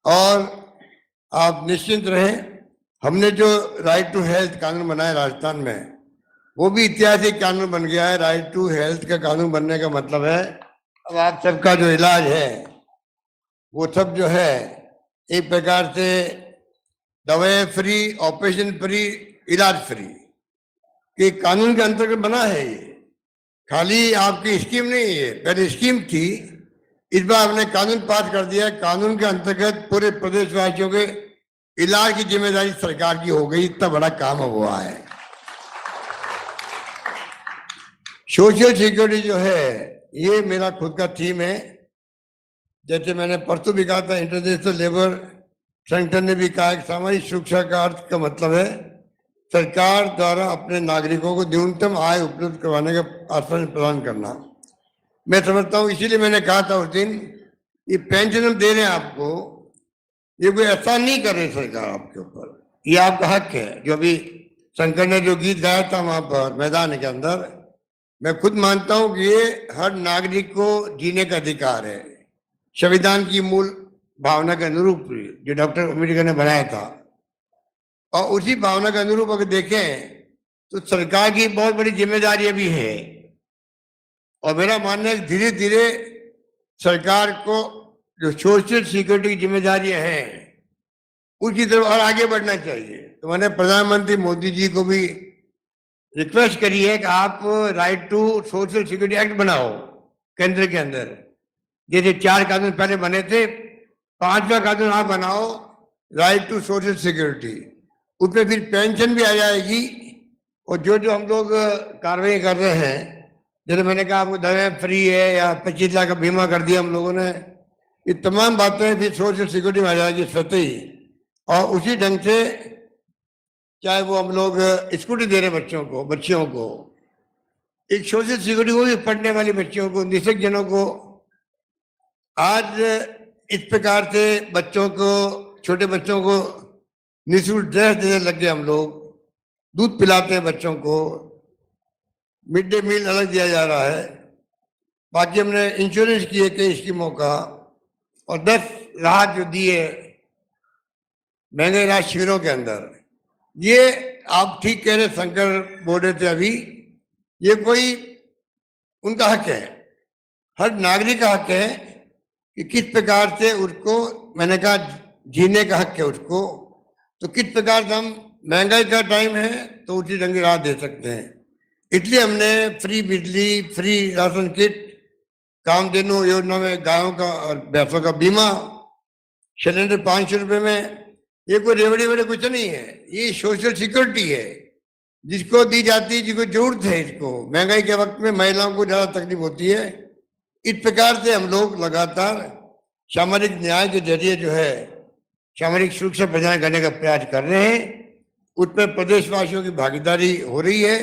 G: और आप निश्चिंत रहें, हमने जो राइट टू हेल्थ कानून बनाया राजस्थान में, वो भी ऐतिहासिक कानून बन गया है। राइट टू हेल्थ का कानून बनने का मतलब है अब आप सबका जो इलाज है वो सब जो है एक प्रकार से दवाएं फ्री, ऑपरेशन फ्री, इलाज फ्री के कानून के अंतर्गत बना है। ये खाली आपकी स्कीम नहीं है, पहले स्कीम थी, इस बार आपने कानून पास कर दिया है। कानून के अंतर्गत पूरे प्रदेशवासियों के इलाज की जिम्मेदारी सरकार की हो गई। इतना बड़ा काम हुआ है। सोशल सिक्योरिटी जो है ये मेरा खुद का थीम है। जैसे मैंने परसों भी कहा था, इंटरनेशनल लेबर संगठन ने भी कहा कि सामाजिक सुरक्षा का अर्थ का मतलब है सरकार द्वारा अपने नागरिकों को न्यूनतम आय उपलब्ध करवाने का आश्वासन प्रदान करना। मैं समझता हूँ, इसीलिए मैंने कहा था उस दिन, ये पेंशन हम दे रहे हैं आपको, ये कोई एहसान नहीं कर रही सरकार आपके ऊपर, ये आपका हक है। जो अभी शंकर ने जो गीत गाया था वहां पर मैदान के अंदर, मैं खुद मानता हूं कि ये हर नागरिक को जीने का अधिकार है, संविधान की मूल भावना के अनुरूप जो डॉक्टर अम्बेडकर ने बनाया था। और उसी भावना के अनुरूप अगर देखें तो सरकार की बहुत बड़ी जिम्मेदारी भी है। और मेरा मानना है धीरे धीरे सरकार को जो सोशल सिक्योरिटी की जिम्मेदारियां हैं उसकी तरफ और आगे बढ़ना चाहिए। तो मैंने प्रधानमंत्री मोदी जी को भी रिक्वेस्ट करी है कि आप right to social security act बनाओ केंद्र के अंदर। जैसे 4 कानून पहले बने थे, 5वां कानून आप बनाओ राइट टू सोशल सिक्योरिटी। उसमें फिर पेंशन भी आ जाएगी और जो जो हम लोग कार्रवाई कर रहे हैं, जैसे मैंने कहा आपको दवाएं फ्री है या 25 लाख का बीमा कर दिया हम लोगों ने, ये तमाम बातें फिर सोशल सिक्योरिटी में आ जाएगी स्वतः ही। और उसी ढंग से चाहे वो हम लोग स्कूटी दे रहे बच्चियों को एक सोशल सिक्योरिटी, वो भी पढ़ने वाली बच्चियों को, निःशक्त जनों को। आज इस प्रकार से बच्चों को, छोटे बच्चों को निःशुल्क ड्रेस देने लग गए हम लोग, दूध पिलाते हैं बच्चों को, मिड डे मील अलग दिया जा रहा है। बाकी हमने इंश्योरेंस किए कई स्कीमों का और 10 राहत जो दिए महंगे इलाज शिविरों के अंदर। ये आप ठीक कह रहे, शंकर बोल रहे थे अभी, ये कोई उनका हक है, हर नागरिक का हक है कि किस प्रकार से उसको, मैंने कहा जीने का हक है उसको, तो किस प्रकार से हम, महंगाई का टाइम है तो उसी ढंग की राहत दे सकते हैं। इसलिए हमने फ्री बिजली, फ्री राशन किट, कामधेनु योजना में गायों का और भैंसों का बीमा, सिलेंडर 500 रुपये में। ये कोई रेवड़ी वेवड़ी कुछ नहीं है, ये सोशल सिक्योरिटी है जिसको दी जाती है, जिसको जरूरत है। इसको महंगाई के वक्त में महिलाओं को ज्यादा तकलीफ होती है। इस प्रकार से हम लोग लगातार सामाजिक न्याय के जरिए जो है सामाजिक सुरक्षा प्रदान करने का प्रयास कर रहे हैं। उसमें प्रदेशवासियों की भागीदारी हो रही है।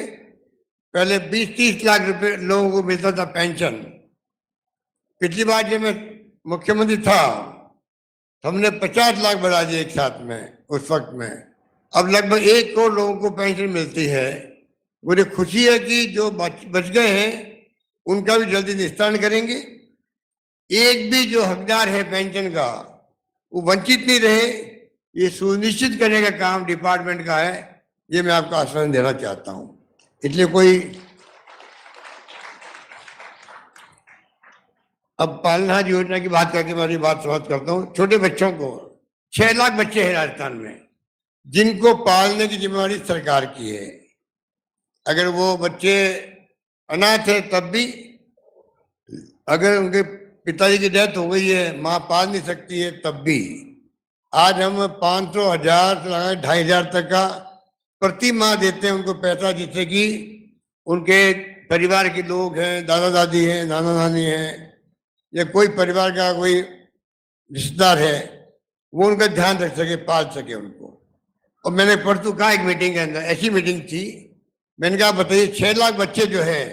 G: पहले 20-30 लाख रुपए लोगों को मिलता था पेंशन। पिछली बार जब मैं मुख्यमंत्री था हमने 50 लाख बढ़ा दिए एक साथ में उस वक्त में। अब लगभग 1 करोड़ लोगों को पेंशन मिलती है। मुझे खुशी है कि जो बच गए हैं उनका भी जल्दी निस्तारण करेंगे। एक भी जो हकदार है पेंशन का वो वंचित नहीं रहे, ये सुनिश्चित करने का काम डिपार्टमेंट का है। ये मैं आपको आश्वासन देना चाहता हूं। इसलिए कोई अब पालनहार योजना की बात करके मैं बात समाप्त करता हूँ। छोटे बच्चों को 6 लाख बच्चे हैं राजस्थान में जिनको पालने की जिम्मेवारी सरकार की है। अगर वो बच्चे अनाथ है तब भी, अगर उनके पिताजी की डेथ हो गई है, माँ पाल नहीं सकती है तब भी, आज हम 500, 1000 से लगाए 2500 तक का प्रति माह देते हैं उनको पैसा, जिससे कि उनके परिवार के लोग हैं, दादा दादी हैं, नाना नानी हैं, या कोई परिवार का कोई रिश्तेदार है, वो उनका ध्यान रख सके, पाल सके उनको। और मैंने परसों कहा एक मीटिंग के अंदर, ऐसी मीटिंग थी, मैंने कहा बताइए 6 लाख बच्चे जो है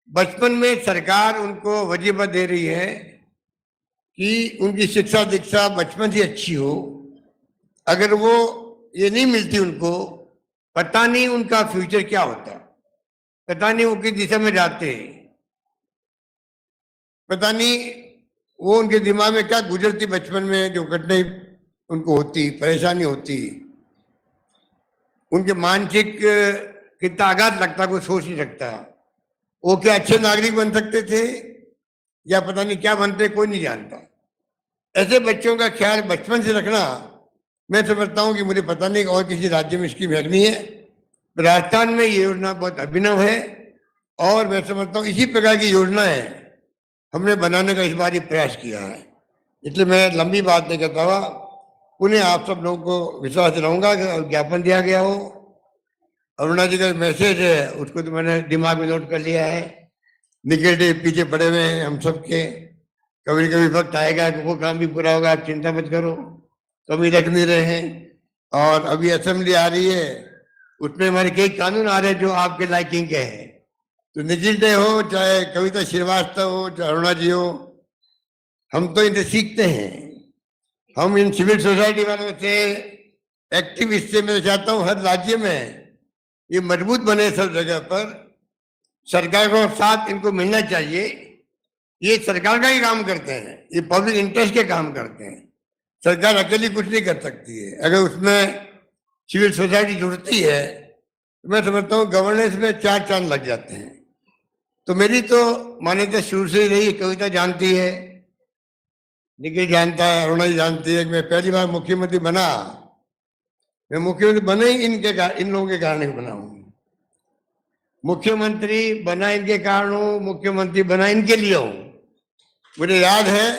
G: बचपन में सरकार उनको वजीफा दे रही है कि उनकी शिक्षा दीक्षा बचपन से अच्छी हो। अगर वो ये नहीं मिलती उनको, पता नहीं उनका फ्यूचर क्या होता, पता नहीं वो किस दिशा में जाते, पता नहीं वो उनके दिमाग में क्या गुजरती बचपन में, जो घटनाएं उनको होती, परेशानी होती, उनके मानसिक कितना आघात लगता, कोई सोच नहीं सकता। वो क्या अच्छे नागरिक बन सकते थे या पता नहीं क्या बनते, कोई नहीं जानता। ऐसे बच्चों का ख्याल बचपन से रखना, मैं समझता हूँ कि मुझे पता नहीं और किसी राज्य में इसकी महक नहीं है। राजस्थान में ये योजना बहुत अभिनव है और मैं समझता हूँ इसी प्रकार की योजना है हमने बनाने का इस बार ही प्रयास किया है। इसलिए मैं लंबी बात नहीं करता हुआ पुनः आप सब लोगों को विश्वास दिलाऊंगा कि ज्ञापन दिया गया हो। अरुणा जी का मैसेज है उसको तो मैंने दिमाग में नोट कर लिया है। निकल डे पीछे पड़े हुए हैं हम सब के, कभी कभी वक्त आएगा कि वो काम भी पूरा होगा, आप चिंता मत करो, कभी रख नहीं रहे हैं। और अभी असेंबली आ रही है, उसमें हमारे कई कानून आ रहे हैं जो आपके लाइकिंग के हैं। तो निखिल डे हो, चाहे कविता श्रीवास्तव हो, चाहे अरुणा जी हो, हम तो इनसे सीखते हैं। हम इन सिविल सोसाइटी वालों से, एक्टिविस्ट से मैं चाहता हूँ हर राज्य में ये मजबूत बने सब जगह पर। सरकार को साथ इनको मिलना चाहिए। ये सरकार का ही काम करते हैं, ये पब्लिक इंटरेस्ट के काम करते हैं। सरकार अकेली कुछ नहीं कर सकती है। अगर उसमें सिविल सोसाइटी जुड़ती है, मैं समझता हूँ गवर्नेंस में 4 चांद लग जाते हैं। तो मेरी तो मान्यता शुरू से ही रही, कविता जानती है, निखिल जानता है, अरुणा जी जानती है कि मैं पहली बार मुख्यमंत्री बना, मैं मुख्यमंत्री बना ही इन लोगों के कारण ही बना हूं। मुख्यमंत्री बना इनके कारण हूं, मुख्यमंत्री बना इनके लिए हूं। मुझे याद है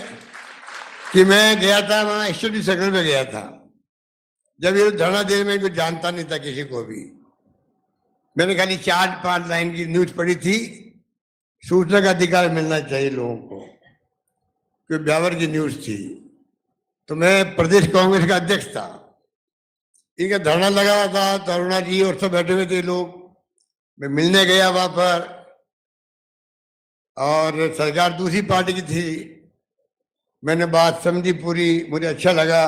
G: कि मैं गया था वहां स्टडी सर्कल में गया था, जब ये धरना दे में कुछ जानता नहीं था किसी को भी। मैंने खाली 4-5 लाइन की न्यूज पढ़ी थी, सूचना का अधिकार मिलना चाहिए लोगों को, कि ब्यावर की न्यूज थी। तो मैं प्रदेश कांग्रेस का अध्यक्ष था, इनका धरना लगा हुआ था, तो अरुणा जी और सब बैठे हुए थे लोग। मैं मिलने गया वहां पर, और सरकार दूसरी पार्टी की थी। मैंने बात समझी पूरी, मुझे अच्छा लगा,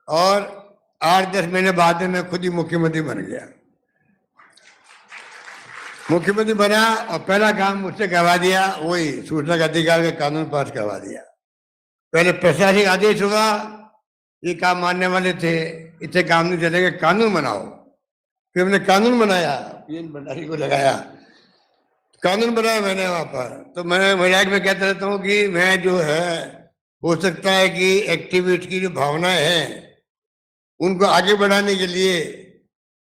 G: और 8-10 महीने बाद में मैं खुद ही मुख्यमंत्री बन गया। मुख्यमंत्री बना और पहला काम मुझसे करवा दिया, वही सूचना का अधिकार का कानून पास करवा दिया। पहले प्रशासनिक आदेश हुआ, ये काम मानने वाले थे, इसे काम नहीं चलेगा, कानून बनाओ। फिर हमने कानून बनाया, पीएन भंडारी को लगाया, कानून बनाया मैंने वहां पर। तो मैं मजाक में कहता रहता हूँ कि मैं जो है, हो सकता है कि एक्टिविस्ट की जो भावनाएं हैं उनको आगे बढ़ाने के लिए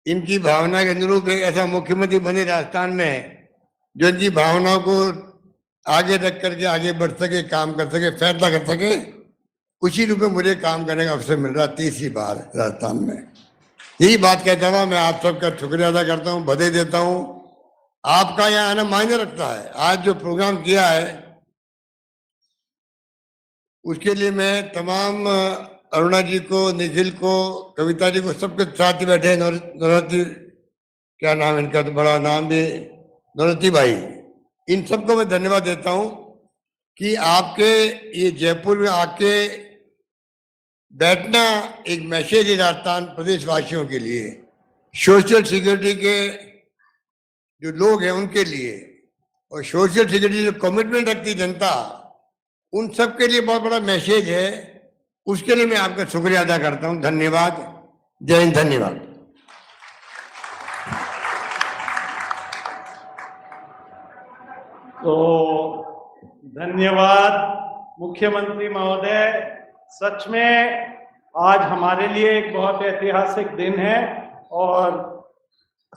G: इनकी भावना के अनुरूप एक ऐसा मुख्यमंत्री बने राजस्थान में, जो इनकी भावनाओं को आगे रख करके आगे बढ़ सके, काम कर सके, फैसला कर सके। उसी रूप में मुझे काम करने का अवसर मिल रहा 3री बार राजस्थान में। यही बात कहता हुआ मैं आप सबका शुक्रिया अदा करता हूँ, बधाई देता हूँ। आपका यहाँ आना मायने रखता है। आज जो प्रोग्राम किया है उसके लिए मैं तमाम अरुणा जी को, निखिल को, कविता जी को, सबके साथ ही बैठे, नौरती, क्या नाम इनका, तो बड़ा नाम भी, नौरती भाई, इन सबको मैं धन्यवाद देता हूँ कि आपके ये जयपुर में आके बैठना एक मैसेज है राजस्थान प्रदेशवासियों के लिए, सोशल सिक्योरिटी के जो लोग हैं उनके लिए, और सोशल सिक्योरिटी जो कमिटमेंट रखती जनता, उन सब के लिए बहुत बड़ा मैसेज है। उसके लिए मैं आपका शुक्रिया अदा करता हूं। धन्यवाद। जय हिंद। धन्यवाद।
A: तो धन्यवाद मुख्यमंत्री महोदय। सच में आज हमारे लिए एक बहुत ऐतिहासिक दिन है, और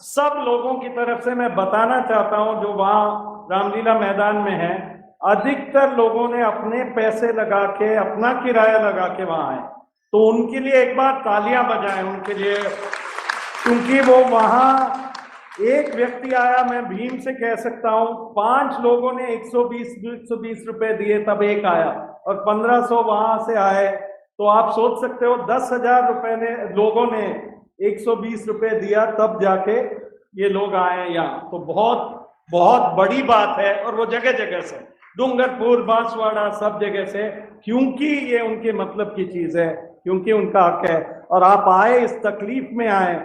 A: सब लोगों की तरफ से मैं बताना चाहता हूं जो वहां रामलीला मैदान में है, अधिकतर लोगों ने अपने पैसे लगा के, अपना किराया लगा के वहां आए। तो उनके लिए एक बार तालियां बजाएं उनके लिए, क्योंकि वो वहां एक व्यक्ति आया, मैं भीम से कह सकता हूं, 5 लोगों ने 120 रुपए दिए तब एक आया, और 1500 वहां से आए। तो आप सोच सकते हो 10,000 रुपए ने लोगों ने 120 रुपए दिया तब जाके ये लोग आए यहाँ। तो बहुत बहुत बड़ी बात है, और वो जगह जगह से, डूंगरपुर, बांसवाड़ा, सब जगह से, क्योंकि ये उनके मतलब की चीज है, क्योंकि उनका हक है। और आप आए, इस तकलीफ में आए,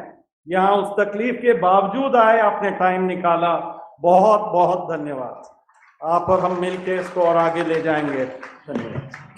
A: यहाँ उस तकलीफ के बावजूद आए, आपने टाइम निकाला, बहुत बहुत धन्यवाद। आप और हम मिलके इसको और आगे ले जाएंगे। धन्यवाद।